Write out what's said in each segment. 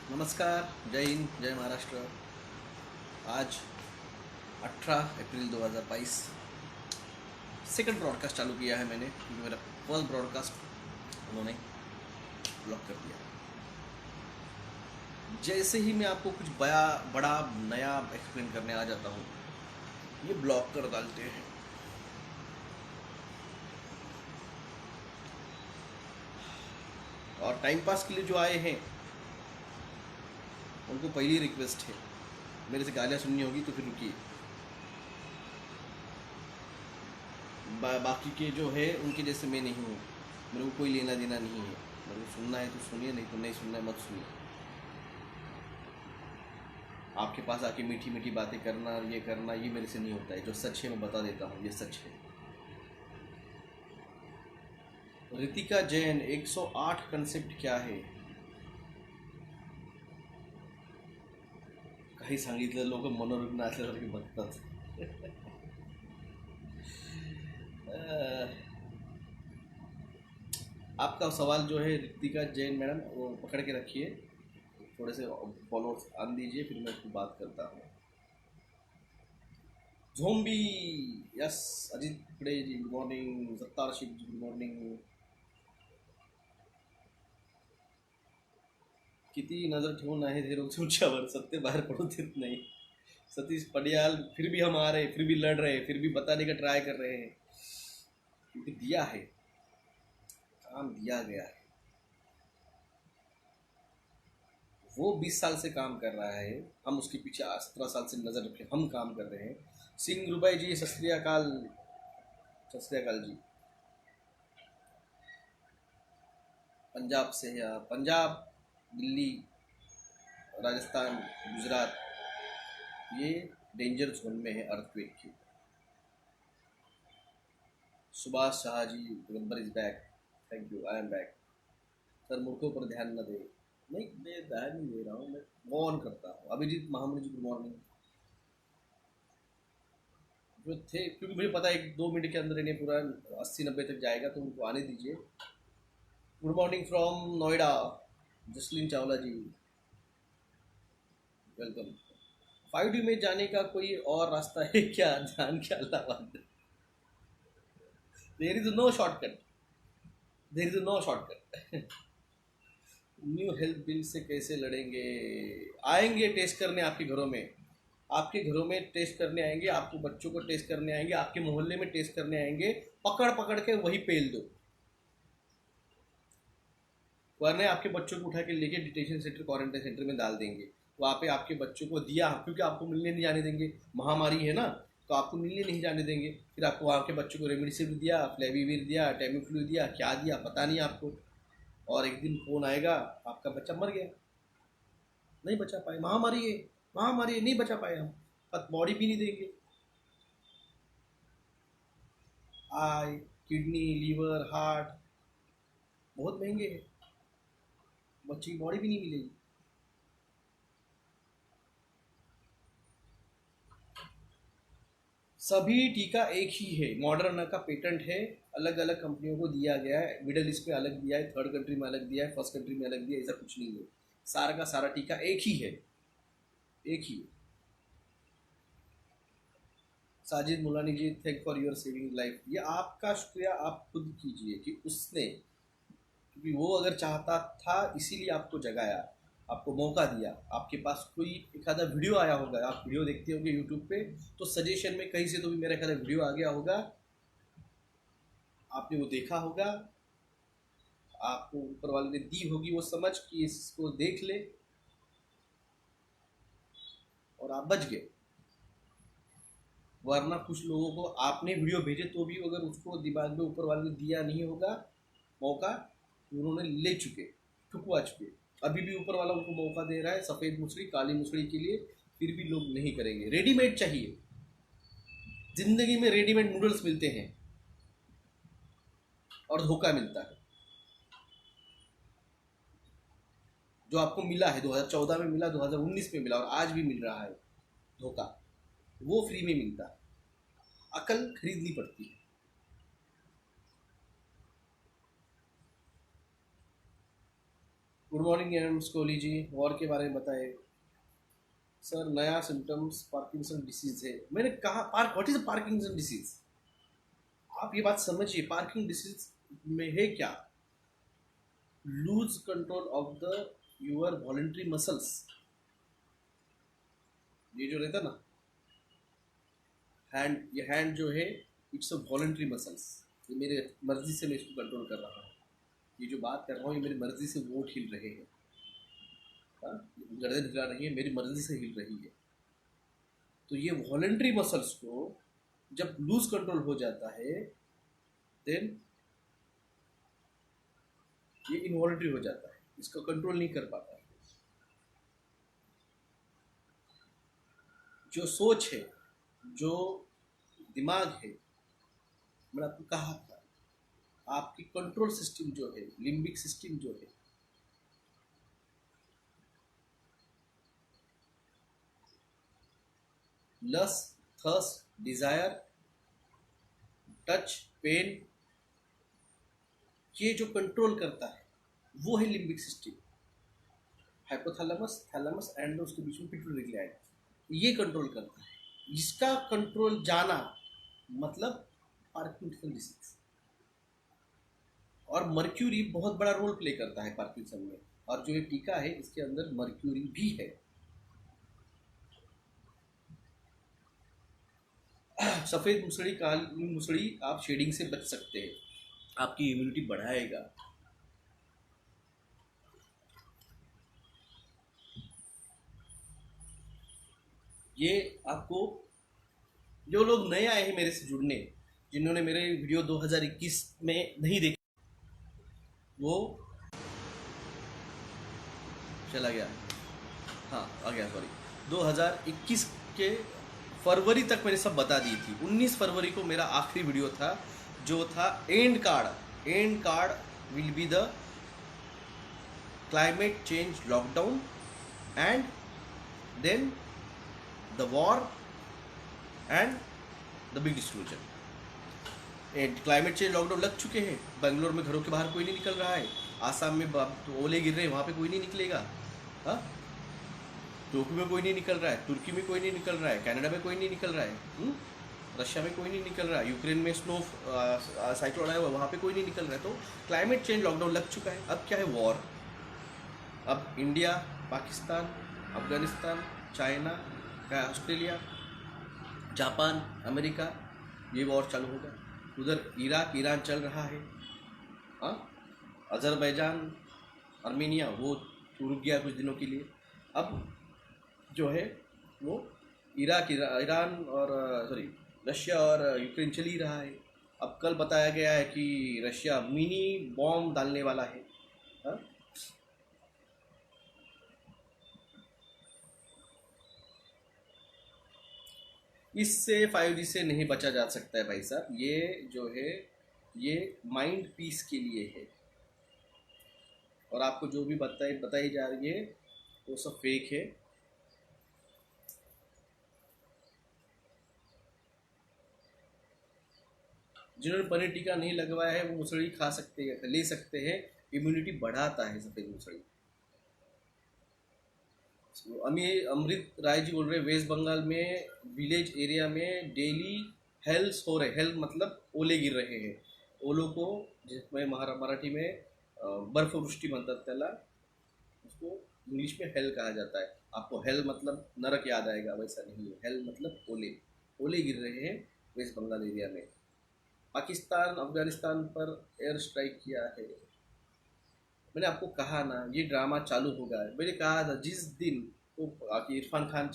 नमस्कार, जय हिंद, जय महाराष्ट्र। आज 18 अप्रैल 2022 सेकंड ब्रॉडकास्ट चालू किया है मैंने, क्योंकि मेरा फर्स्ट ब्रॉडकास्ट उन्होंने ब्लॉक कर दिया। जैसे ही मैं आपको कुछ बड़ा नया एक्सप्लेन करने आ जाता हूँ, ये ब्लॉक कर डालते हैं। और टाइम पास के लिए जो आए हैं उनको पहली रिक्वेस्ट है, मेरे से गालियाँ सुननी होगी तो फिर रुकिए। बाकी के जो है उनके जैसे मैं नहीं हूँ, मेरे को कोई लेना देना नहीं है। मेरे को सुनना है तो सुनिए, नहीं तो नहीं सुनना है मत सुनिए। आपके पास आके मीठी मीठी बातें करना, ये करना, ये मेरे से नहीं होता है। जो सच है मैं बता देता हूँ, ये सच है। रितिका जैन 108 कंसेप्ट क्या है? काही सांगितलं लोक मनोरुग्ण असल्यासारखे बघतात. आपका सवाल जो है रितिका जैन मैडम, वो पकड़ के रखिए, थोड़े से फॉलोअर्स आन दीजिए, फिर मैं उसको बात करता हूँ। झोंबी, यस, अजित फुडे जी गुड मॉर्निंग, सत्तार शिव जी गुड मॉर्निंग. किती नजर ठेवून आहे हे लोग तुमच्यावर, सत्य बाहर पडू देत नाही. सतीश पडियाल, फिर भी हम आ रहे हैं, फिर भी लड़ रहे हैं, फिर भी बताने का ट्राई कर रहे हैं, क्योंकि दिया है, काम दिया गया है। वो 20 साल से काम कर रहा है, हम उसके पीछे 17 साल से नजर रखे हम काम कर रहे हैं. सिंह रुबाई जी, सत श्री अकाल. सत श्री अकाल जी. पंजाब से है आप? पंजाब, दिल्ली, राजस्थान, गुजरात, ये डेंजर जोन में है अर्थक्वेक की. Subhash Shah ji, Gabbar is back. Thank you, I am back. Sir मूर्खों पर ध्यान न दे. नहीं, मैं ध्यान नहीं दे रहा हूँ, मैं ऑन करता हूँ. अभिजीत महामनी जी गुड मॉर्निंग. जो थे, क्योंकि मुझे पता है 1-2 मिनट के अंदर इन्हें पूरा 80-90 तक जाएगा, तो उनको आने दीजिए. Good morning from Noida, Jasleen Chawla ji, welcome. 5D में जाने का कोई और रास्ता है क्या ध्यान के अलावा? There is no shortcut, there is no shortcut. New health bill से कैसे लड़ेंगे? आएंगे टेस्ट करने आपके घरों में, आपके घरों में टेस्ट करने आएंगे, आपको बच्चों को टेस्ट करने आएंगे, आपके मोहल्ले में टेस्ट करने आएंगे. पकड़ पकड़ के वही पेल दो, वरना आपके बच्चों को उठा के लेके डिटेंशन सेंटर, क्वारंटाइन सेंटर में डाल देंगे. वहाँ पे आपके बच्चों को दिया, क्योंकि आपको मिलने नहीं जाने देंगे, महामारी है ना, तो आपको मिलने नहीं जाने देंगे. फिर आपको वहाँ के बच्चों को रेमडेसिविर दिया, फ्लेविविर दिया, टेमीफ्लू दिया, क्या दिया पता नहीं आपको. और एक दिन फोन आएगा, आपका बच्चा मर गया, नहीं बचा पाए, महामारी है, महामारी है, नहीं बचा पाए हम, बॉडी भी नहीं देंगे. आई, किडनी, लीवर, हार्ट बहुत महंगे हैं, बच्चे की बॉडी भी नहीं मिलेगी. सभी टीका एक ही है, मॉडर्ना का पेटेंट है, अलग अलग कंपनियों को दिया गया है. मिडल ईस्ट में अलग दिया है, थर्ड कंट्री में अलग दिया है, फर्स्ट कंट्री में अलग दिया है, ऐसा कुछ नहीं है. सारा का सारा टीका एक ही है, एक ही है. Sajid Mulani ji, thank for your saving life. ये आपका शुक्रिया आप खुद कीजिए कि उसने, क्योंकि वो अगर चाहता था इसीलिए आपको जगाया, आपको मौका दिया. आपके पास कोई एक आधा वीडियो आया होगा, आप वीडियो देखते होंगे यूट्यूब पे, तो सजेशन में कहीं से तो भी मेरा एक आधा वीडियो आ गया होगा, आपने वो देखा होगा, आपको ऊपर वाले ने दी होगी वो समझ कि इसको देख ले, और आप बच गए. वरना कुछ लोगों को आपने वीडियो भेजे तो भी अगर उसको दिमाग में ऊपर वाले ने दिया नहीं होगा मौका, उन्होंने ले चुके, ठुकवा चुके. अभी भी ऊपर वाला उनको मौका दे रहा है, सफ़ेद मुसड़ी काली मुसड़ी के लिए, फिर भी लोग नहीं करेंगे. रेडीमेड चाहिए, जिंदगी में रेडीमेड नूडल्स मिलते हैं और धोखा मिलता है. जो आपको मिला है 2014 में मिला, 2019 में मिला, और आज भी मिल रहा है धोखा, वो फ्री में मिलता है. अकल खरीदनी पड़ती है. Good morning M Kohli ji, war के बारे में बताएं। सर नया सिम्टम्स पार्किंसन डिसीज है। मैंने कहा व्हाट इज पार्किंसन डिसीज? आप ये बात समझिए, पार्किंग डिसीज में है क्या? Lose control of the your voluntary muscles. ये जो रहता ना हैंड, ये हैंड जो है इट्स अ वॉलेंट्री मसल्स। ये मेरे मर्जी से मैं इसको कंट्रोल कर रहा हूँ। ये जो बात कर रहा हूँ ये मेरी मर्जी से वोट हिल रहे हैं। हाँ, गर्दन हिला रही है, मेरी मर्जी से हिल रही है। तो ये वॉलेंट्री मसल्स को जब लूज कंट्रोल हो जाता है देन ये इनवॉलेंट्री हो जाता है, इसको कंट्रोल नहीं कर पाता है। जो सोच है, जो दिमाग है, मैंने आपको कहा था, आपकी कंट्रोल सिस्टम जो है, लिम्बिक सिस्टम जो है, lust, thirst, desire, touch, pain, ये जो कंट्रोल करता है वो है limbic system. Hypothalamus, thalamus and उसके बीच में पिट्यूटरी ग्लैंड, ये कंट्रोल करता है। इसका कंट्रोल जाना मतलब पार्किंसन डिसीज। और मर्क्यूरी बहुत बड़ा रोल प्ले करता है पार्किंसन में। और जो ये टीका है इसके अंदर मर्क्यूरी भी है। सफ़ेद मुसड़ी, काली मुसड़ी, आप शेडिंग से बच सकते हैं, आपकी इम्यूनिटी बढ़ाएगा। ये आपको, जो लोग नए आए हैं मेरे से जुड़ने, जिन्होंने मेरे वीडियो 2021 में नहीं देखे, वो चला गया, हाँ आ गया, सॉरी, 2021 के फरवरी तक मैंने सब बता दी थी। 19 फरवरी को मेरा आखिरी वीडियो था जो था end card will be the climate change lockdown and then the war and the big disclosure. Climate change lockdown लग चुके हैं, बेंगलोर में घरों के बाहर कोई नहीं निकल रहा है, आसाम में ओले गिर रहे हैं, वहाँ पे कोई नहीं निकलेगा, हाँ, टोक्यो में कोई नहीं निकल रहा है, तुर्की में कोई नहीं निकल रहा है, कनाडा में कोई नहीं निकल रहा है, रशिया में कोई नहीं निकल रहा है, यूक्रेन में स्नो साइक्लोन आया हुआ, वहाँ पे कोई नहीं निकल रहा है। तो क्लाइमेट चेंज लॉकडाउन लग चुका है। अब क्या है, वॉर। अब India, Pakistan, Afghanistan, China, Australia, Japan, America, ये वॉर चालू होगा। उधर इराक, ईरान चल रहा है, हाँ, अजरबैजान, आर्मेनिया, वो रुक गया कुछ दिनों के लिए। अब जो है वो इराक, ईरान और सॉरी रशिया और यूक्रेन चल ही रहा है। अब कल बताया गया है कि रशिया मिनी बॉम्ब डालने वाला है, हाँ? इससे 5G से नहीं बचा जा सकता है भाई साहब। ये जो है ये माइंड पीस के लिए है, और आपको जो भी बताई जा रही है वो सब फेक है। जिन्होंने पनीर टीका नहीं लगवाया है वो मुसड़ी खा सकते हैं, ले सकते हैं, इम्यूनिटी बढ़ाता है सफ़ेद मुसड़ी। अमृत राय जी बोल रहे हैं वेस्ट बंगाल में विलेज एरिया में डेली हेल्स हो रहे, हेल्थ मतलब ओले गिर रहे हैं। ओलों को जिसमें मराठी में बर्फवृष्टी म्हणतात त्याला, उसको इंग्लिश में हेल कहा जाता है। आपको हेल मतलब नरक याद आएगा, वैसा नहीं है। हेल मतलब ओले, ओले गिर रहे हैं वेस्ट बंगाल एरिया में। पाकिस्तान अफगानिस्तान पर एयर स्ट्राइक किया है। मैंने आपको कहा ना ये ड्रामा चालू होगा। मैंने कहा था जिस दिन वो इरफान खान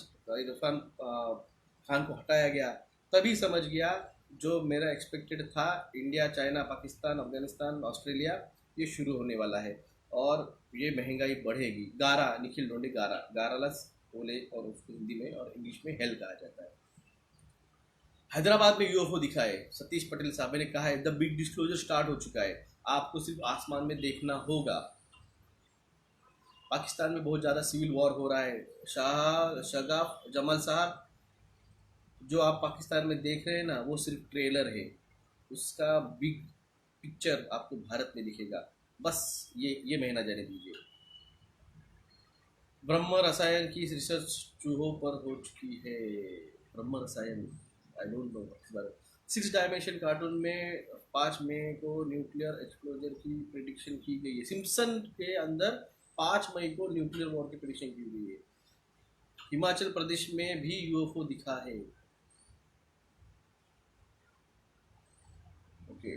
को हटाया गया तभी समझ गया जो मेरा एक्सपेक्टेड था। India, China, Pakistan, Afghanistan, Australia, ये शुरू होने वाला है और ये महंगाई बढ़ेगी। गारा, निखिल डोंडे, गारा, गारालस बोले और उसको हिंदी में और इंग्लिश में हेल कहा जाता है। हैदराबाद में यूएफओ दिखा है, सतीश पटेल साहब, मैंने कहा है द बिग डिस्क्लोजर स्टार्ट हो चुका है, आपको सिर्फ आसमान में देखना होगा। पाकिस्तान में बहुत ज़्यादा सिविल वॉर हो रहा है। शगाफ जमाल साहब, जो आप पाकिस्तान में देख रहे हैं ना वो सिर्फ ट्रेलर है, उसका बिग पिक्चर आपको भारत में दिखेगा। बस ये महीना जाने दीजिए। ब्रह्म रसायन की रिसर्च चूहों पर हो चुकी है। ब्रह्म रसायन, आई डोंट नो इस बारे में। 6 डायमेंशन कार्टून में 5 मई को न्यूक्लियर एक्सप्लोजन की प्रिडिक्शन की गई है। सिम्पसन के अंदर 5 मई को न्यूक्लियर वॉर की प्रिडिक्शन की गई है। हिमाचल प्रदेश में भी यूएफओ दिखा है। ओके।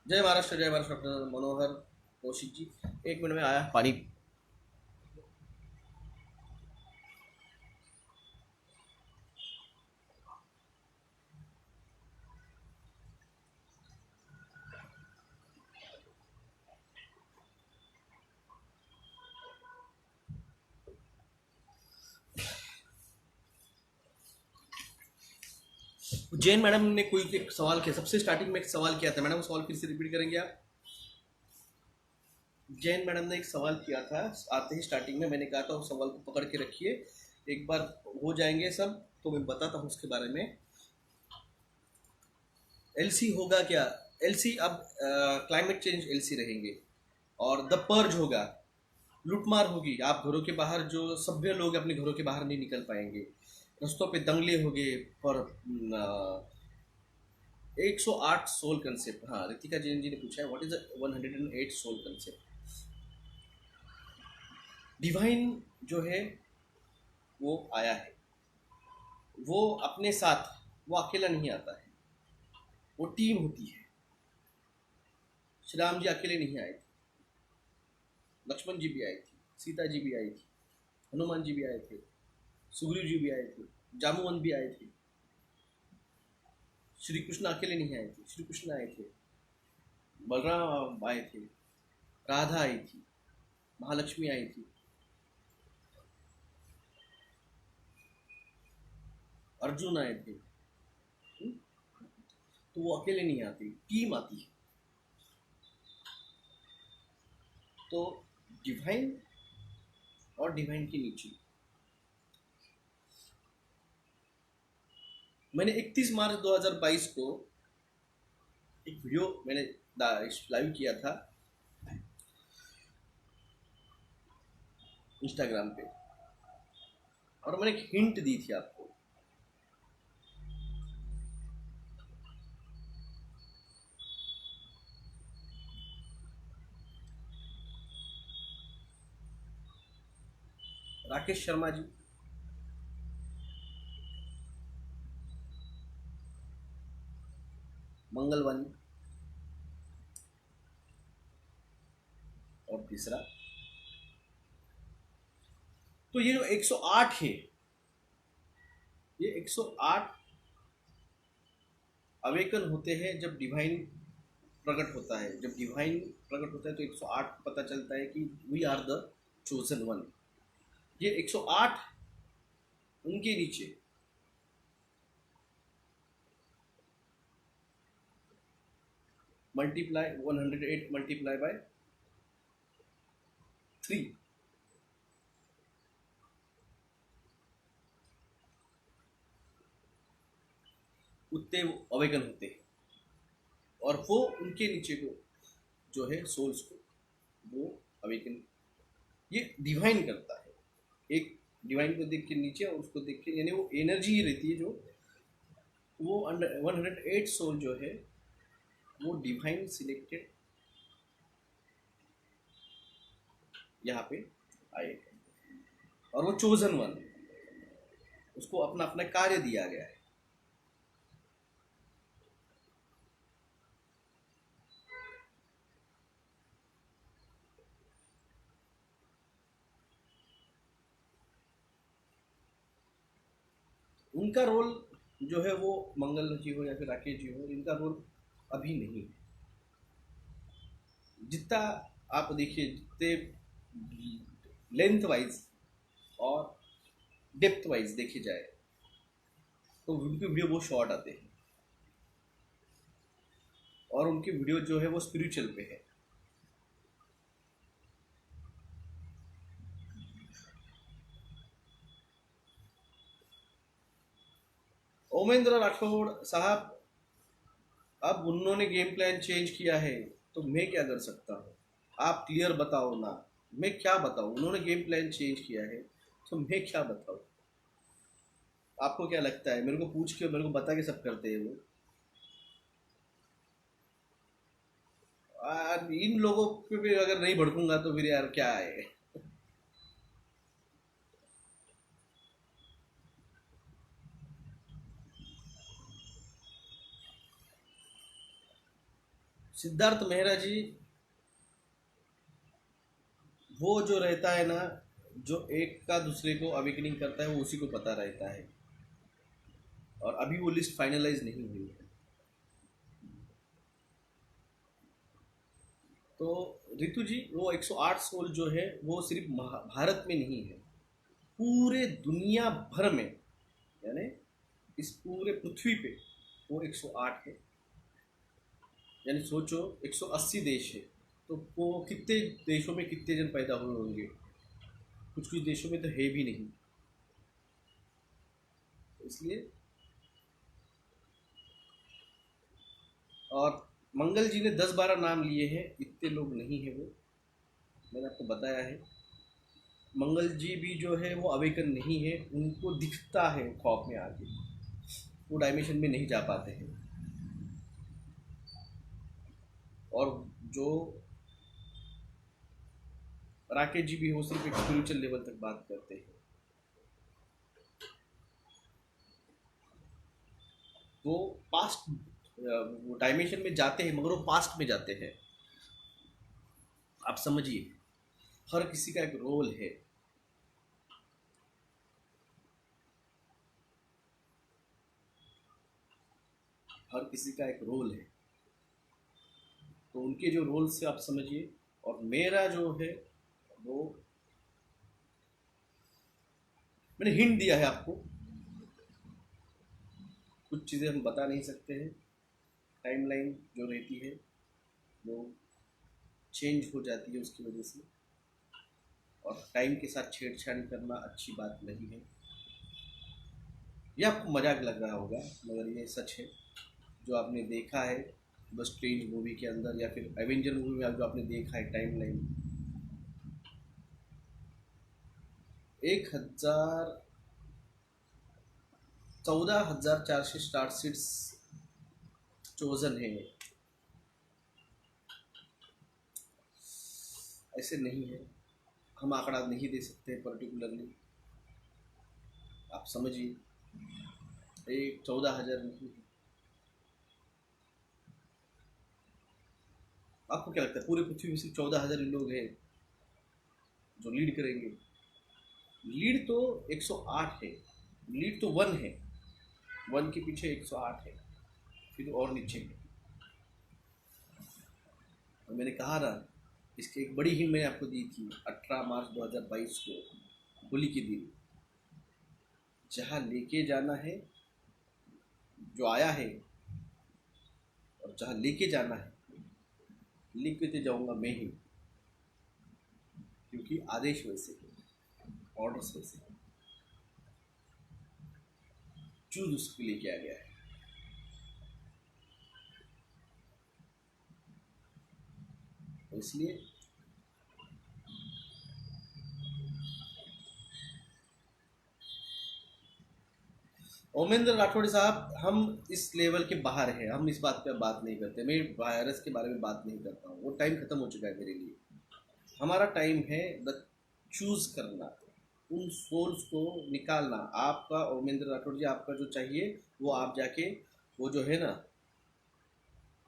जय महाराष्ट्र, जय महाराष्ट्र। डॉक्टर मनोहर कौशिक जी, 1 मिनट में आया पानी। जैन मैडम ने कोई एक सवाल किया, सबसे स्टार्टिंग में एक सवाल किया था मैडम, सवाल फिर से रिपीट करेंगे आप? जैन मैडम ने एक सवाल किया था आते ही स्टार्टिंग में, मैंने कहा था उस सवाल को पकड़ के रखिए, एक बार हो जाएंगे सब तो मैं बताता हूँ उसके बारे में। एलसी होगा क्या? एलसी अब क्लाइमेट चेंज एलसी रहेंगे, और द पर्ज होगा, लूटमार होगी। आप घरों के बाहर, जो सभ्य लोग अपने घरों के बाहर नहीं निकल पाएंगे, रस्तों पे दंगले होंगे। पर 108 सोल कंसेप्ट, हाँ रितिका जैन जी ने पूछा है what is 108 soul concept. Divine जो है वो आया है, वो अपने साथ, वो अकेला नहीं आता है, वो टीम होती है। श्री राम जी अकेले नहीं आए थे, लक्ष्मण जी भी आए थे, सीता जी भी आई थी, हनुमान जी भी आए थे, सुग्रीव जी भी आए थे, जामुवन भी आए थे। श्री कृष्ण अकेले नहीं आए थे, श्री कृष्ण आए थे, बलराम आए थे, राधा आई थी, महालक्ष्मी आई थी, अर्जुन आए थे। तो वो अकेले नहीं आती, टीम आती है। तो डिवाइन और डिवाइन के नीचे मैंने 31 मार्च 2022 को एक वीडियो मैंने लाइव किया था इंस्टाग्राम पे, और मैंने एक हिंट दी थी आपको। राकेश शर्मा जी, मंगलवानी, और तीसरा तो ये जो 108 है, ये 108 अवेकन होते हैं जब डिवाइन प्रकट होता है। जब डिवाइन प्रकट होता है तो 108 पता चलता है कि we are the chosen one. ये 108 उनके नीचे मल्टीप्लाई 108 मल्टीप्लाई बाय 3, उतने अवेकन होते हैं। और वो उनके नीचे को जो है सोल्स को वो अवेकन, ये डिवाइन करता है। एक डिवाइन को देख के नीचे और उसको देख के, यानी वो एनर्जी ही रहती है जो वो 108 सोल जो है वो डिवाइन सिलेक्टेड यहाँ पे आए, और वो चोजन वन, उसको अपना अपना कार्य दिया गया है। उनका रोल जो है वो मंगल जी हो या फिर राकेश जी हो, इनका रोल अभी नहीं है। जितना आप देखिए, जितने लेंथ वाइज और डेप्थ वाइज देखे जाए तो उनके वीडियो बहुत शॉर्ट आते हैं, और उनकी वीडियो जो है वो स्पिरिचुअल पे है। ओमेंद्र राठौड़ साहब, अब उन्होंने गेम प्लान चेंज किया है तो मैं क्या कर सकता हूँ? आप क्लियर बताओ ना, मैं क्या बताऊं? उन्होंने गेम प्लान चेंज किया है तो मैं क्या बताऊं? आपको क्या लगता है? मेरे को पूछ के, मेरे को बता के सब करते हैं वो। यार इन लोगों पे भी अगर नहीं भड़कूंगा तो फिर यार क्या है। सिद्धार्थ मेहरा जी, वो जो रहता है ना, जो एक का दूसरे को अवेकनिंग करता है वो उसी को पता रहता है। और अभी वो लिस्ट फाइनलाइज नहीं हुई है। तो रितु जी, वो 108 सोल जो है वो सिर्फ भारत में नहीं है, पूरे दुनिया भर में, यानी इस पूरे पृथ्वी पे वो 108 है। यानी सोचो 180 देश है, तो वो कितने देशों में कितने जन पैदा हुए होंगे? कुछ कुछ देशों में तो है भी नहीं। इसलिए, और मंगल जी ने 10-12 नाम लिए हैं, इतने लोग नहीं है वो, मैंने आपको बताया है। मंगल जी भी जो है वो अवेकन नहीं है, उनको दिखता है ख्वाब में आगे, वो डायमेंशन में नहीं जा पाते हैं। और जो राकेश जी भी हो, सिर्फ एक स्पिरिचुअल लेवल तक बात करते हैं। वो पास्ट, वो डायमेंशन में जाते हैं मगर वो पास्ट में जाते हैं। आप समझिए, हर किसी का एक रोल है। हर किसी का एक रोल है, तो उनके जो रोल से आप समझिए। और मेरा जो है वो, मैंने हिंट दिया है आपको, कुछ चीज़ें हम बता नहीं सकते हैं। टाइमलाइन जो रहती है वो चेंज हो जाती है उसकी वजह से, और टाइम के साथ छेड़छाड़ करना अच्छी बात नहीं है। ये आपको मजाक लग रहा होगा मगर ये सच है। जो आपने देखा है बस स्ट्रेंज मूवी के अंदर या फिर एवेंजर मूवी में, जो आपने देखा है टाइमलाइन, 14,400 स्टार सीट्स चोजन है। ऐसे नहीं है, हम आंकड़ा नहीं दे सकते पर्टिकुलरली, आप समझिए। एक 14,000 नहीं है। आपको क्या लगता है पूरे पृथ्वी में सिर्फ 14,000 ही लोग हैं जो लीड करेंगे? लीड तो 108 है, लीड तो 1 है, 1 के पीछे 108 है, फिर और नीचे है। और मैंने कहा ना, इसकी एक बड़ी हिंट मैंने आपको दी थी 18 मार्च 2022 को, होली के दिन। जहाँ लेके जाना है, जो आया है, और जहाँ लेके जाना है, लेके जाऊंगा मैं ही, क्योंकि आदेश वैसे है, ऑर्डर्स वैसे है, चूज उसको लेके आ गया है। तो इसलिए ओमेंद्र राठौड़ साहब, हम इस लेवल के बाहर हैं, हम इस बात पे बात नहीं करते। मैं वायरस के बारे में बात नहीं करता हूँ, वो टाइम खत्म हो चुका है मेरे लिए। हमारा टाइम है द चूज करना, उन सोल्स को निकालना। आपका ओमेंद्र राठौड़ जी, आपका जो चाहिए वो आप जाके, वो जो है ना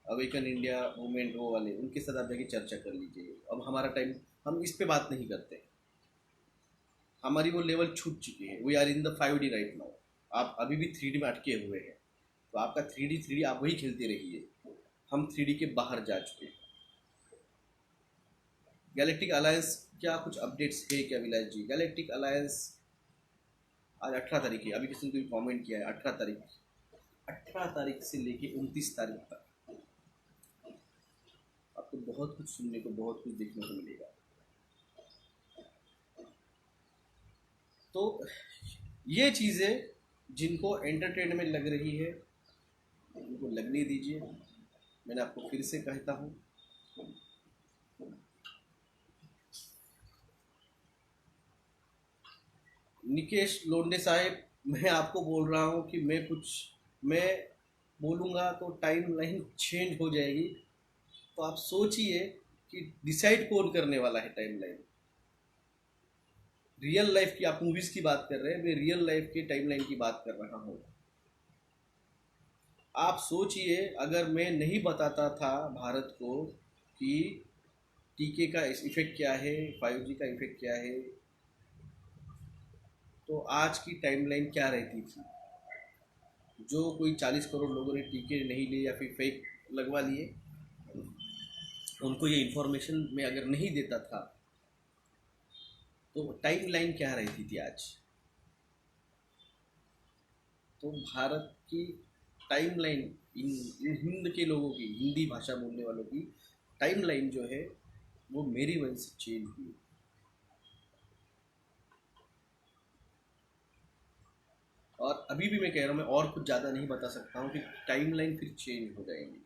अवेकन इंडिया मूवमेंट, वो वाले उनके साथ आप जाके चर्चा कर लीजिए। अब हमारा टाइम, हम इस पे बात नहीं करते। हमारी वो लेवल छूट चुकी है। We are in the 5D right now. आप अभी भी 3D में अटके हुए हैं, तो आपका 3D आप वही खेलते रहिए। हम 3D के बाहर जा चुके हैं। गैलेक्टिक अलायंस, क्या कुछ अपडेट्स है क्या विलास जी? गैलेक्टिक अलायंस आज 18 तारीख है, अभी किसी ने कोई कमेंट किया है 18 तारीख, 18 तारीख से लेके 29 तारीख तक आपको बहुत कुछ सुनने को, बहुत कुछ देखने को मिलेगा। तो ये चीज़ें जिनको एंटरटेनमेंट लग रही है उनको लगने दीजिए। मैंने आपको फिर से कहता हूँ, निकेश लोंढे साहब, मैं आपको बोल रहा हूँ कि मैं बोलूँगा तो टाइम लाइन चेंज हो जाएगी। तो आप सोचिए कि डिसाइड कौन करने वाला है टाइम लाइन। रियल लाइफ की, आप मूवीज़ की बात कर रहे हैं, मैं रियल लाइफ के टाइम लाइन की बात कर रहा हूँ। आप सोचिए, अगर मैं नहीं बताता था भारत को कि टीके का इफेक्ट क्या है, 5G का इफेक्ट क्या है, तो आज की टाइमलाइन क्या रहती थी। जो कोई 40 करोड़ लोगों ने टीके नहीं लिए या फिर फेक लगवा लिए, उनको ये इन्फॉर्मेशन मैं अगर नहीं देता था तो टाइमलाइन क्या रहती थी आज। तो भारत की टाइमलाइन, इन हिंद के लोगों की, हिंदी भाषा बोलने वालों की टाइमलाइन जो है वो मेरी वजह से चेंज हुई। और अभी भी मैं कह रहा हूँ, मैं और कुछ ज़्यादा नहीं बता सकता हूँ कि टाइमलाइन फिर चेंज हो जाएंगी।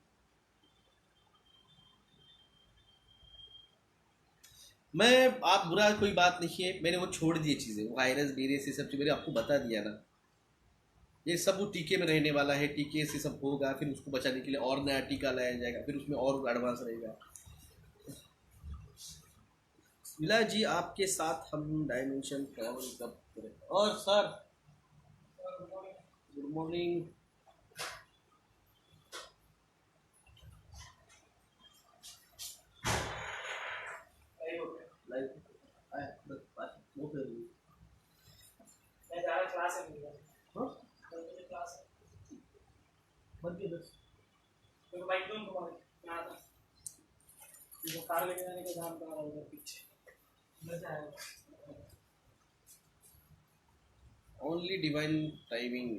मैं, आप बुरा कोई बात नहीं है, मैंने वो छोड़ दिए चीज़ें, वो वायरस वीरस ये सब चीज़ मैंने आपको बता दिया ना। ये सब वो टीके में रहने वाला है, टीके से सब होगा, फिर उसको बचाने के लिए और नया टीका लाया जाएगा, फिर उसमें और एडवांस रहेगा। मिला जी, आपके साथ हम डायमेंशन ट्रैवल कब करें। और सर, गुड मॉर्निंग। कार लेके जाने का काम करा उधर पीछे ओनली डिवाइन टाइमिंग।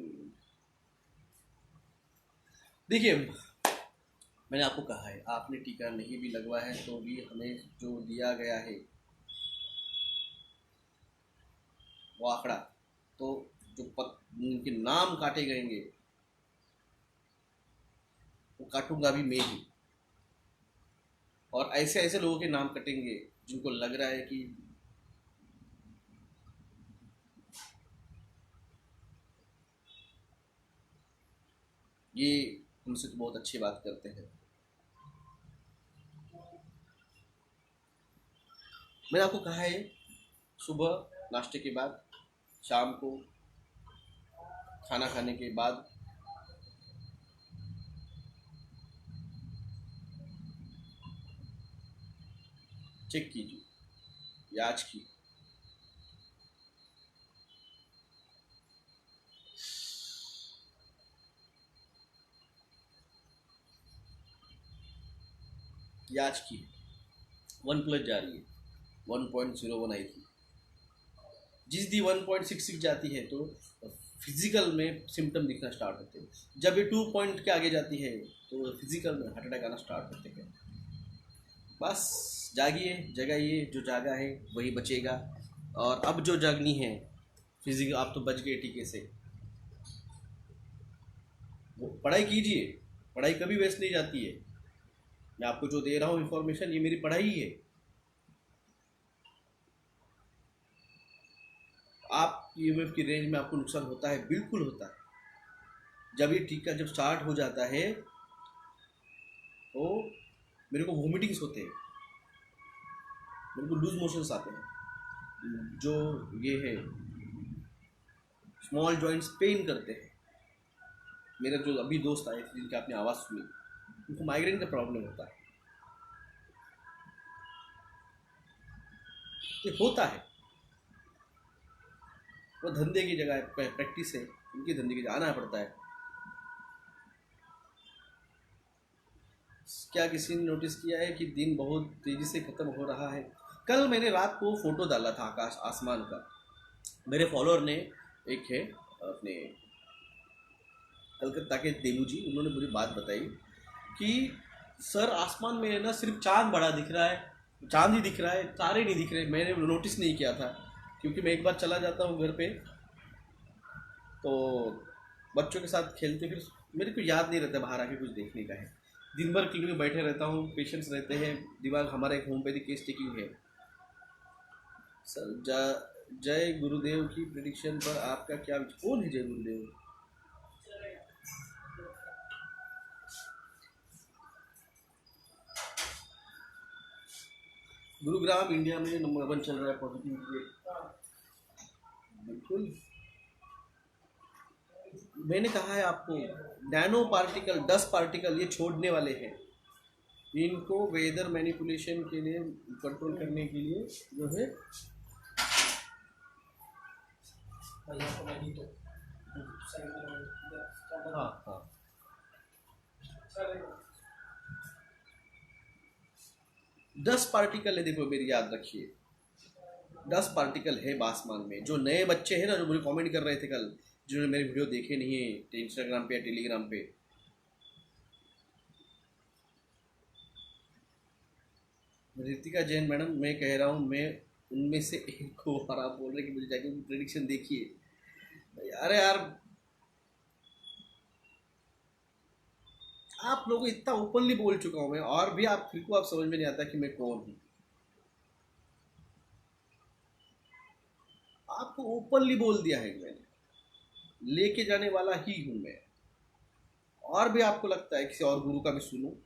देखिए, मैंने आपको कहा है, आपने टीका नहीं भी लगवा है तो भी हमें जो दिया गया है वो आंकड़ा, तो जो उनके नाम काटे गएंगे वो काटूंगा भी मैं ही। और ऐसे ऐसे लोगों के नाम कटेंगे जिनको लग रहा है कि ये हमसे तो बहुत अच्छी बात करते हैं। मैंने आपको कहा है, सुबह नाश्ते के बाद, शाम को खाना खाने के बाद, चेक कीजिए, या आज की आज की 1+ जा रही है, 1.01 आई थी। जिस दी 1.66 जाती है तो फिजिकल में सिम्टम दिखना स्टार्ट होते हैं। जब ये 2 पॉइंट के आगे जाती है तो फिजिकल में हार्ट अटैक आना स्टार्ट होते हैं। बस जागिए, जगाइए, जो जागा है वही बचेगा। और अब जो जागनी है फिजिकल, आप तो बच गए टीके से। वो पढ़ाई कीजिए, पढ़ाई कभी वेस्ट नहीं जाती है। मैं आपको जो दे रहा हूँ इन्फॉर्मेशन, ये मेरी पढ़ाई है। आप ईएमएफ की रेंज में आपको नुकसान होता है, बिल्कुल होता है। जब ये टीका जब स्टार्ट हो जाता है तो मेरे को वोमिटिंग्स होते हैं, मेरे को लूज मोशंस आते हैं, जो ये है स्मॉल जॉइंट्स पेन करते हैं। मेरे जो अभी दोस्त आए थे जिनकी आपने आवाज़ सुनी, उनको माइग्रेन का प्रॉब्लम होता है। ये होता है, वो धंधे की जगह प्रैक्टिस है, उनकी धंधे की जगह आना पड़ता है। क्या किसी ने नोटिस किया है कि दिन बहुत तेज़ी से ख़त्म हो रहा है। कल मैंने रात को फ़ोटो डाला था आकाश आसमान का। मेरे फॉलोअर ने, एक है अपने कलकत्ता के देवू जी, उन्होंने मुझे बात बताई कि सर आसमान में ना सिर्फ चांद बड़ा दिख रहा है, चांद ही दिख रहा है, तारे नहीं दिख रहे। मैंने नोटिस नहीं किया था क्योंकि मैं एक बार चला जाता हूँ घर पे तो बच्चों के साथ खेलते, फिर मेरे को याद नहीं रहता बाहर आके कुछ देखने का है। दिन भर क्लिनिक में बैठे रहता हूँ, पेशेंट्स रहते हैं, दिमाग हमारा एक होम्योपैथी केस टेकिंग है। सर जय गुरुदेव की प्रेडिक्शन पर आपका क्या कौन है जय गुरुदेव? गुरुग्राम इंडिया में नंबर 1 चल रहा है पॉजिटिव रेट। बिल्कुल, मैंने कहा है आपको, नैनो पार्टिकल, 10 पार्टिकल ये छोड़ने वाले हैं। इनको वेदर मैनिपुलेशन के लिए, कंट्रोल करने के लिए जो है, भैया को मैं दी तो हाँ हाँ, 10 पार्टिकल है। देखो मेरी याद रखिए, 10 पार्टिकल है आसमान में। जो नए बच्चे हैं ना, जो मुझे कमेंट कर रहे थे कल, जिन्होंने मेरे वीडियो देखे नहीं है इंस्टाग्राम पे या टेलीग्राम पे, रितिका जैन मैडम, मैं कह रहा हूँ मैं उनमें से एक को, और आप बोल रहे कि मुझे जाके उनकी प्रेडिक्शन देखिए। अरे यार, आप लोगों को इतना ओपनली बोल चुका हूँ मैं, और भी आप फिर को आप समझ में नहीं आता कि मैं कौन हूँ। आपको ओपनली बोल दिया है मैंने, लेके जाने वाला ही हूं मैं। और भी आपको लगता है किसी और गुरु का भी सुनो?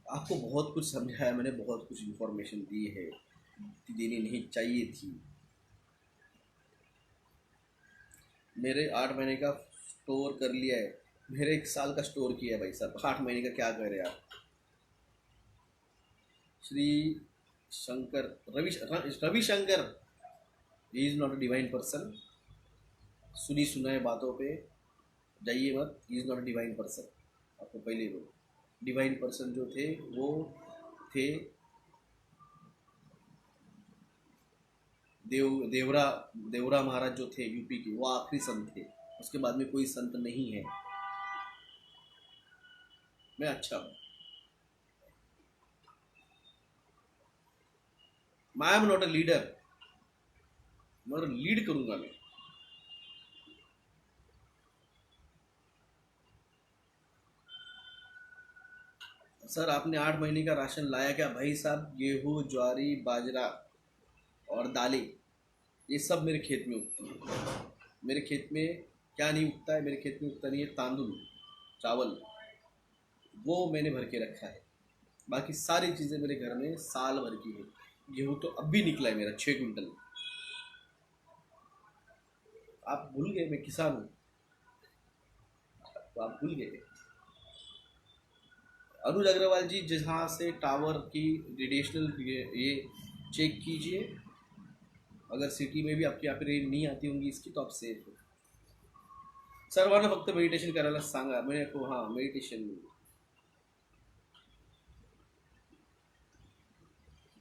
आपको बहुत कुछ समझाया मैंने, बहुत कुछ इंफॉर्मेशन दी है, देनी नहीं चाहिए थी। मेरे 8 महीने का स्टोर कर लिया है, मेरे 1 साल का स्टोर किया है भाई साहब, 8 महीने का क्या कह रहे हैं आप? Shri Shankar, Ravishankar, he is not a divine person. सुनी सुनाए बातों पे जाइए मत, he is not a divine person. आपको पहले ही बोलो, डिवाइन पर्सन जो थे वो थे देवरा महाराज जो थे यूपी के, वो आखिरी संत थे। उसके बाद में कोई संत नहीं है। मैं अच्छा हूँ, I am not a leader, मगर लीड करूंगा मैं। सर आपने 8 महीने का राशन लाया क्या? भाई साहब, गेहूँ, ज्वारी, बाजरा और दालें, ये सब मेरे खेत में उगती है। मेरे खेत में क्या नहीं उगता है? मेरे खेत में उगता नहीं है तांदुल, चावल, वो मैंने भर के रखा है। बाकी सारी चीज़ें मेरे घर में साल भर की है। गेहूँ तो अब भी निकला है मेरा 6 क्विंटल। आप भूल गए मैं किसान हूँ, तो आप भूल गए। अनुज अग्रवाल जी, जहाँ से टावर की रेडिएशनल ये चेक कीजिए, अगर सिटी में भी आपकी यहाँ पे रेंज नहीं आती होंगी इसकी, तो आप सेफ हो। सर्वांना फक्त मेडिटेशन करायला सांगा मैंने को, हाँ मेडिटेशन,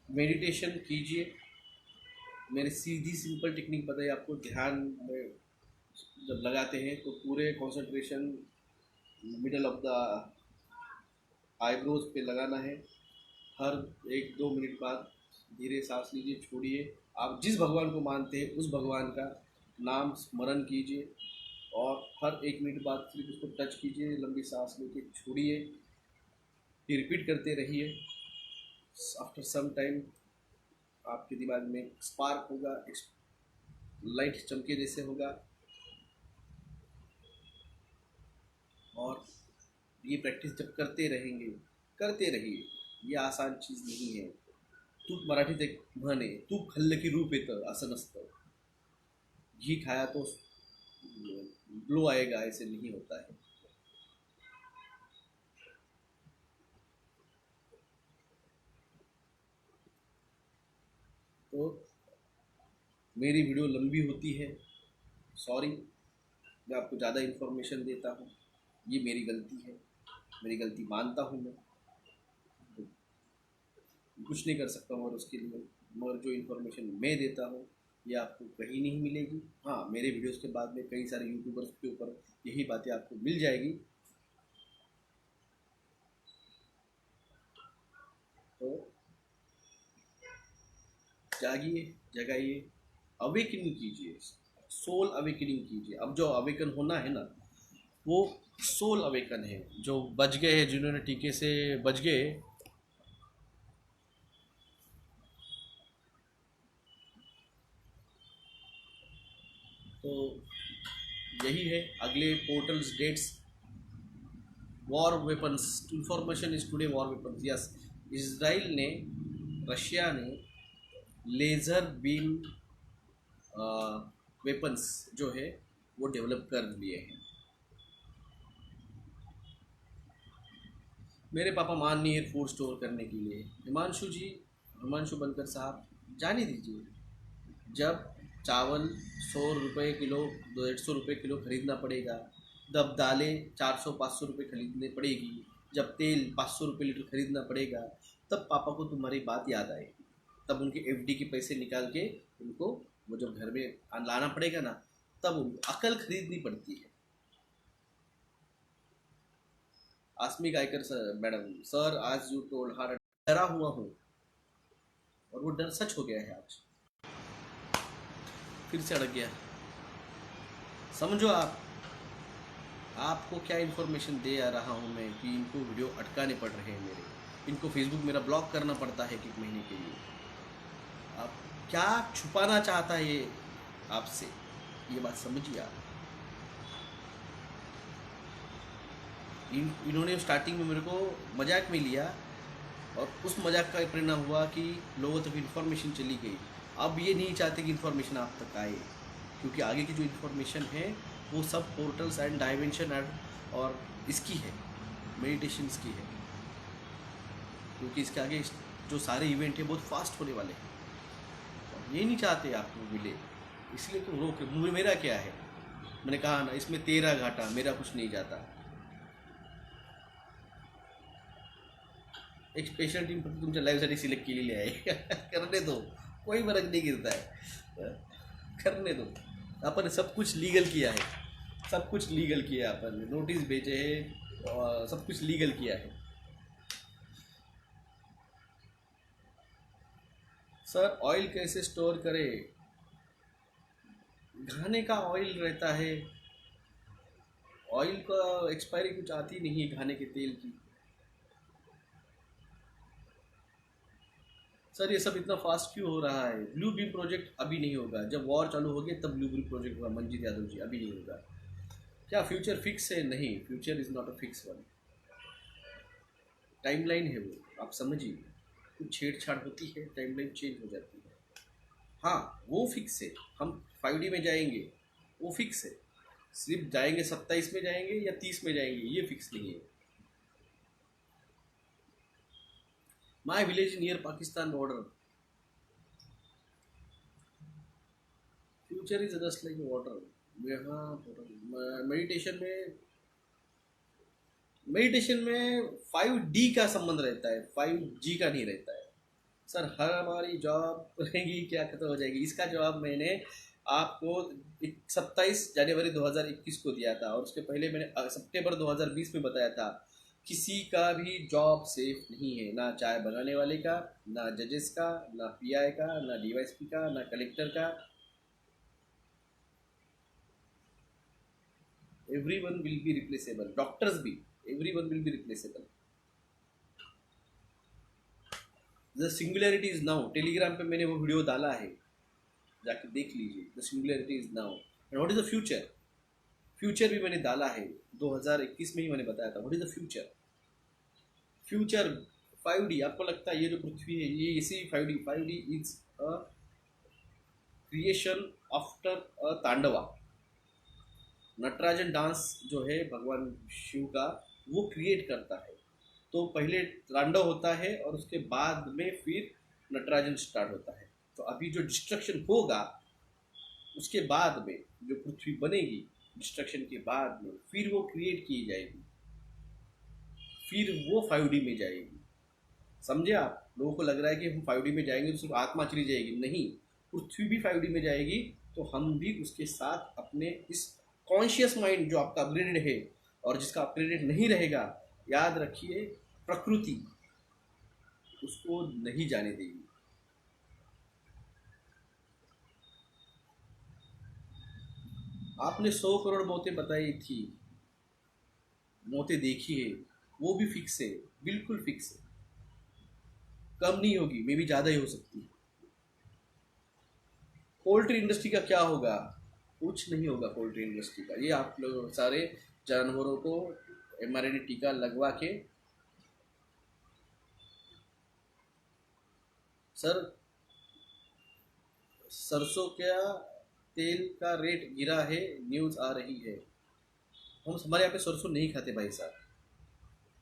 मेडिटेशन कीजिए। मेरी सीधी सिंपल टेक्निक बताइए आपको। ध्यान में जब लगाते हैं तो पूरे concentration middle of the eyebrows पे लगाना है। हर 1-2 मिनट बाद धीरे सांस लीजिए, छोड़िए। आप जिस भगवान को मानते हैं उस भगवान का नाम स्मरण कीजिए, और हर 1 मिनट बाद सिर्फ उसको टच कीजिए, लंबी सांस लेके छोड़िए, फिर रिपीट करते रहिए। आफ्टर सम टाइम आपके दिमाग में स्पार्क होगा, लाइट चमके जैसे होगा। और ये प्रैक्टिस जब करते रहेंगे, करते रहिए, ये आसान चीज़ नहीं है। तू मराठीत एक म्हण आहे, तू खाल्लं की रूप येतं, असं नसतं। घी खाया तो ग्लो आएगा, ऐसे नहीं होता है। तो मेरी वीडियो लंबी होती है, सॉरी, मैं आपको ज़्यादा इन्फॉर्मेशन देता हूँ, ये मेरी गलती है, मेरी गलती मानता हूँ मैं, कुछ नहीं कर सकता हूँ और उसके लिए। मगर जो इन्फॉर्मेशन मैं देता हूँ ये आपको कहीं नहीं मिलेगी। हाँ, मेरे वीडियोस के बाद में कई सारे यूट्यूबर्स के ऊपर यही बातें आपको मिल जाएगी। तो जागिए, जगाइए, अवेकनिंग कीजिए, सोल अवेकनिंग कीजिए। अब जो अवेकन होना है ना, वो सोल अवेकन है, जो बच गए हैं, जिन्होंने टीके से बच गए। तो यही है अगले portals dates. War weapons information is today war weapons. Yes, Israel ने, रशिया ने लेज़र बीम वेपन्स जो है वो डेवलप कर लिए हैं। मेरे पापा मान नहीं है फूड स्टोर करने के लिए। हिमांशु जी, हिमांशु बनकर साहब, जाने दीजिए। जब चावल 100 रुपये किलो, 150 रुपये किलो खरीदना पड़ेगा, जब दालें 400-500 रुपये खरीदनी पड़ेगी, जब तेल 500 रुपये लीटर खरीदना पड़ेगा, तब पापा को तुम्हारी बात याद आएगी। तब उनके एफडी के पैसे निकाल के उनको वो जब घर में लाना पड़ेगा ना, तब उनको अकल खरीदनी पड़ती है। आसमी गायकर सर, मैडम सर, आज यू टोल्ड हर, डरा हुआ हूँ, और वो डर सच हो गया है। आज फिर से अड़क गया। समझो आप, आपको क्या इन्फॉर्मेशन दे आ रहा हूँ मैं कि इनको वीडियो अटकाने पड़ रहे हैं मेरे, इनको फेसबुक मेरा ब्लॉक करना पड़ता है एक महीने के लिए। आप क्या छुपाना चाहता है ये आपसे, ये बात समझिए आप। इन्होंने स्टार्टिंग में मेरे को मजाक में लिया, और उस मजाक का परिणाम हुआ कि लोगों तक इन्फॉर्मेशन चली गई। अब ये नहीं चाहते कि इन्फॉर्मेशन आप तक आए, क्योंकि आगे की जो इन्फॉर्मेशन है वो सब पोर्टल्स एंड डायमेंशन और इसकी है, मेडिटेशंस की है, क्योंकि इसके आगे जो सारे इवेंट है बहुत फास्ट होने वाले हैं। और ये नहीं चाहते आपको मिले, इसलिए तो रोक। मेरा क्या है, मैंने कहा ना, इसमें तेरा घाटा, मेरा कुछ नहीं जाता। एक स्पेशल टीम तुमच्या लाईव्हसाठी सिलेक्ट केलेली आहे करने दो, कोई फर्क नहीं गिरता है, करने दो। अपन सब कुछ लीगल किया है, सब कुछ लीगल किया है, अपन नोटिस भेजे हैं और सब कुछ लीगल किया है। सर ऑयल कैसे स्टोर करें? खाने का ऑयल रहता है, ऑयल का एक्सपायरी कुछ आती नहीं है खाने के तेल की। सर ये सब इतना फास्ट क्यों हो रहा है? ब्लू बीम प्रोजेक्ट अभी नहीं होगा, जब वॉर चालू होगी तब ब्लू बीम प्रोजेक्ट होगा। मंजीत यादव जी, अभी नहीं होगा। क्या फ्यूचर फिक्स है? नहीं, future is not a fix one, timeline है वो, आप समझिए। कुछ छेड़छाड़ होती है, टाइमलाइन चेंज हो जाती है। हाँ वो फिक्स है, हम 5D में जाएंगे, वो फिक्स है। सिर्फ जाएंगे 27 में जाएंगे या 30 में जाएंगे, ये फिक्स नहीं है। My village near Pakistan border, future is just like water. यहाँ मेडिटेशन में 5D का संबंध रहता है, 5G का नहीं रहता है। सर हर हमारी जॉब रहेगी क्या खत्म हो जाएगी? इसका जवाब मैंने आपको 27 जनवरी 2021 को दिया था, और उसके पहले मैंने सितंबर 2020 में बताया था। किसी का भी जॉब सेफ नहीं है, ना चाय बनाने वाले का, ना जजेस का, ना पीआई का, ना डीवाईएसपी का, ना कलेक्टर का। Everyone will be replaceable, doctors भी, everyone will be replaceable. The singularity is now, Telegram पे मैंने वो वीडियो डाला है, जाके देख लीजिए। The singularity is now and what is the future. Future भी मैंने डाला है, 2021 में ही मैंने बताया था। What is the future? Future 5D। आपको लगता है ये जो पृथ्वी है ये इसी 5D? 5D is a creation after a tandava. Natarajan dance जो है भगवान शिव का, वो क्रिएट करता है। तो पहले तांडव होता है और उसके बाद में फिर नटराजन स्टार्ट होता है। तो अभी जो डिस्ट्रक्शन होगा उसके बाद में जो पृथ्वी बनेगी, डिस्ट्रक्शन के बाद में फिर वो क्रिएट की जाएगी, फिर वो 5D में जाएगी। समझे आप? लोगों को लग रहा है कि हम 5D में जाएंगे तो सिर्फ आत्मा चली जाएगी, नहीं, पृथ्वी भी 5D में जाएगी। तो हम भी उसके साथ अपने इस कॉन्शियस माइंड जो आपका अपग्रेडेड है और जिसका अपग्रेडेड नहीं रहेगा, याद रखिए प्रकृति उसको नहीं जाने देगी। आपने 100 करोड़ मौतें बताई थी, मौतें देखी है वो भी फिक्स है, बिल्कुल फिक्स है। कम नहीं होगी, मे भी ज़्यादा ही हो सकती है। पोल्ट्री इंडस्ट्री का क्या होगा? कुछ नहीं होगा पोल्ट्री इंडस्ट्री का। ये आप लोग सारे जानवरों को mRNA टीका लगवा के, सर सरसों का तेल का रेट गिरा है, न्यूज़ आ रही है। हम हमारे यहाँ पे सरसों नहीं खाते भाई साहब,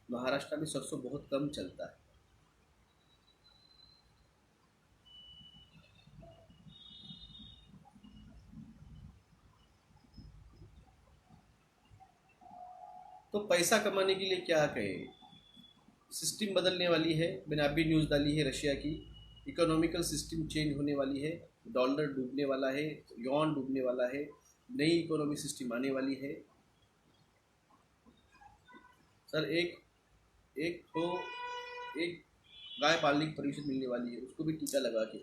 महाराष्ट्र में सरसों बहुत कम चलता है। तो पैसा कमाने के लिए क्या कहें? सिस्टम बदलने वाली है, मैंने अभी न्यूज़ डाली है रशिया की। इकोनॉमिकल सिस्टम चेंज होने वाली है, डॉलर डूबने वाला है, यॉन डूबने वाला है, नई इकोनॉमिक सिस्टम आने वाली है। सर एक एक तो एक गाय पालने की परमिशन मिलने वाली है, उसको भी टीका लगा के।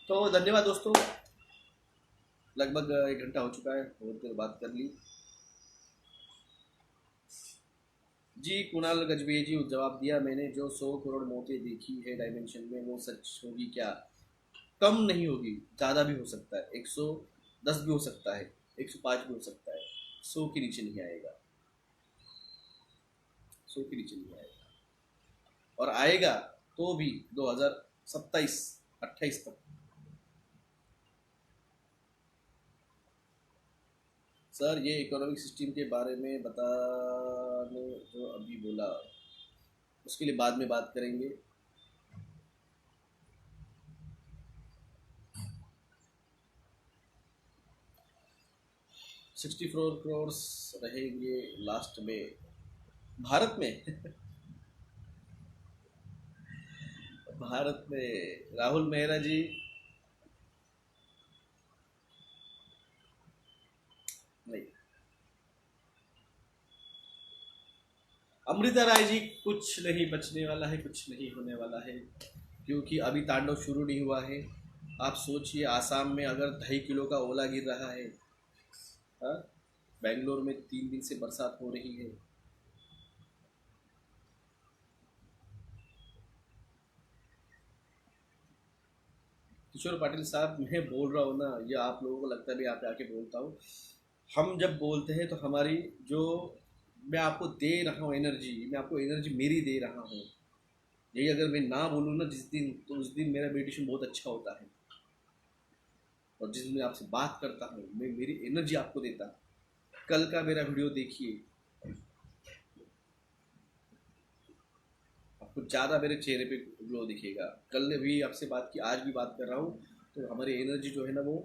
तो धन्यवाद दोस्तों, लगभग 1 घंटा हो चुका है, बहुत देर बात कर ली। जी कुणाल गजबे जी, जवाब दिया मैंने। जो 100 करोड़ मौतें देखी है डायमेंशन में, वो सच होगी क्या? कम नहीं होगी, ज़्यादा भी हो सकता है, 110 भी हो सकता है, 105 भी हो सकता है, 100 के नीचे नहीं आएगा, 100 के नीचे नहीं आएगा। और आएगा तो भी 2027-28 तक। सर ये इकोनॉमिक सिस्टम के बारे में बताने जो अभी बोला, उसके लिए बाद में बात करेंगे। $64 करोड़ रहेंगे लास्ट में भारत में। भारत में राहुल मेहरा जी, नहीं। अमृता राय जी, कुछ नहीं बचने वाला है, कुछ नहीं होने वाला है, क्योंकि अभी तांडव शुरू नहीं हुआ है। आप सोचिए, आसाम में अगर 2.5 किलो का ओला गिर रहा है, हाँ, बेंगलोर में 3 दिन से बरसात हो रही है। किशोर पाटिल साहब, मैं बोल रहा हूँ ना, ये आप लोगों को लगता है मैं यहाँ पे आके बोलता हूँ। हम जब बोलते हैं तो हमारी जो, मैं आपको दे रहा हूँ एनर्जी, मैं आपको एनर्जी मेरी दे रहा हूँ। यही अगर मैं ना बोलूँ ना जिस दिन, तो उस दिन मेरा मेडिटेशन बहुत अच्छा होता है। और जिस दिन मैं आपसे बात करता हूँ, मैं मेरी एनर्जी आपको देता हूँ। कल का मेरा वीडियो देखिए, आपको ज़्यादा मेरे चेहरे पे ग्लो दिखेगा। कल ने भी आपसे बात की, आज भी बात कर रहा हूँ, तो हमारी एनर्जी जो है ना वो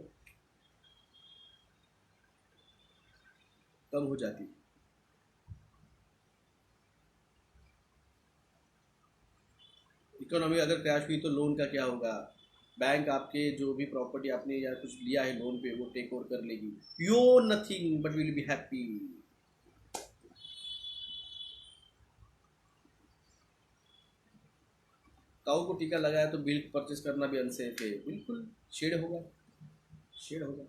कम हो जाती है। इकोनॉमी अगर क्रैश हुई तो लोन का क्या होगा? बैंक आपके जो भी प्रॉपर्टी आपने या कुछ लिया है लोन पे, वो टेक ओवर कर लेगी। You nothing but will be happy. Cow को टीका लगाया तो मिल्क परचेस करना भी अनसेफ है, बिल्कुल शेड होगा, शेड होगा।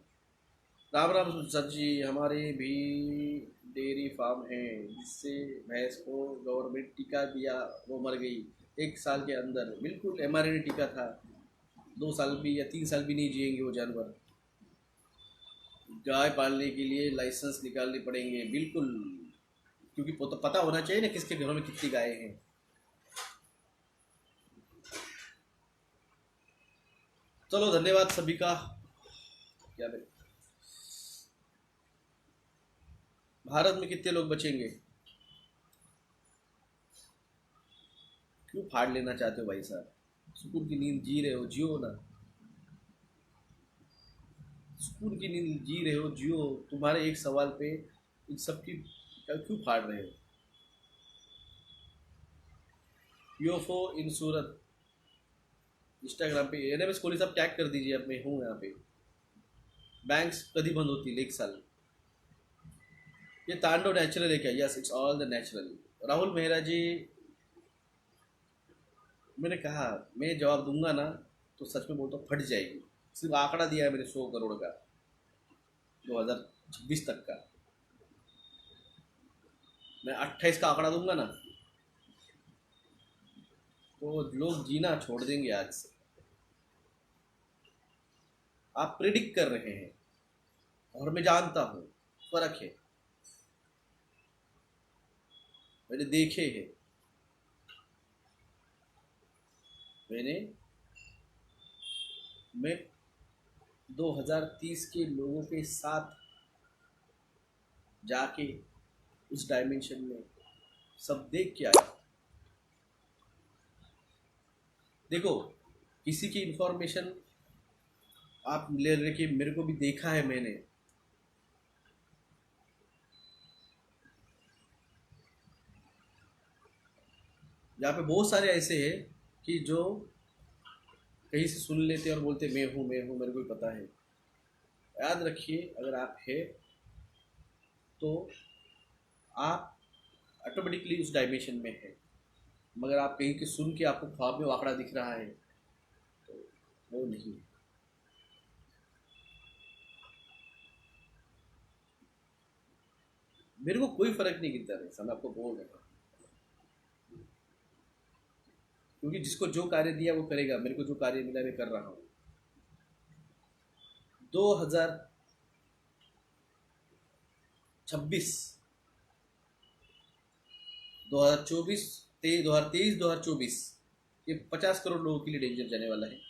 राम राम सर जी, हमारे भी डेयरी फार्म है, जिससे भैंस को गवर्नमेंट टीका दिया, वो मर गई 1 साल के अंदर। बिल्कुल mRNA टीका था, 2 साल भी या 3 साल भी नहीं जिएंगे वो जानवर। गाय पालने के लिए लाइसेंस निकालने पड़ेंगे, बिल्कुल, क्योंकि पता होना चाहिए ना किसके घरों में कितनी गायें हैं। चलो धन्यवाद सभी का। क्या बे? भारत में कितने लोग बचेंगे? क्यों फाड़ लेना चाहते हो भाई साहब? सुकून की नींद जी रहे हो, जियो ना। सुकून की नींद जी रहे हो, जियो। तुम्हारे एक सवाल पे इन सब की क्यों फाड़ रहे हो? यूएफओ इन सूरत, इंस्टाग्राम पे एनएमएस कोहली साहब टैग कर दीजिए, अब मैं हूँ यहाँ पे। बैंक्स कभी बंद होती है? 1 साल। ये तांडव नेचुरल है क्या? Yes, it's all the natural. Rahul Mehra ji, मैंने कहा मैं जवाब दूंगा ना तो सच में बोलता हूँ फट जाएगी। सिर्फ आंकड़ा दिया है मैंने 100 करोड़ का। 2026 तक का। मैं 28 का आंकड़ा दूंगा ना तो लोग जीना छोड़ देंगे आज से। आप प्रिडिक्ट कर रहे हैं और मैं जानता हूं फर्क है, मैंने देखे हैं। मैं 2030 के लोगों के साथ जाके उस डायमेंशन में सब देख के आया। देखो, किसी की इंफॉर्मेशन आप ले रहे कि मेरे को भी देखा है मैंने। यहाँ पे बहुत सारे ऐसे हैं कि जो कहीं से सुन लेते और बोलते मैं हूँ मेरे को भी पता है। याद रखिए, अगर आप है तो आप ऑटोमेटिकली उस डायमेंशन में है। मगर आप कहीं के सुन के आपको ख्वाब में वाकड़ा दिख रहा है तो वो नहीं है। मेरे को कोई फर्क नहीं गिरता है, मैं आपको बोल रहा हूँ। क्योंकि जिसको जो कार्य दिया वो करेगा। मेरे को जो कार्य मिला मैं कर रहा हूँ। 2026, 2024, 2023, 2024 ये 50 करोड़ लोगों के लिए डेंजर जाने वाला है।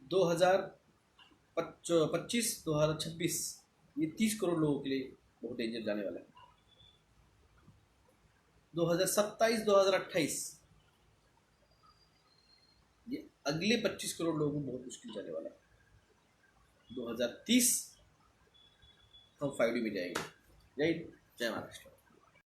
2025, 2026 ये 30 करोड़ लोगों के लिए बहुत डेंजर जाने वाला है। 2027, 2028 ये अगले 25 करोड़ लोगों को बहुत मुश्किल जाने वाला है। 2030 हम 5D में जाएंगे। जय हिंद, जय महाराष्ट्र।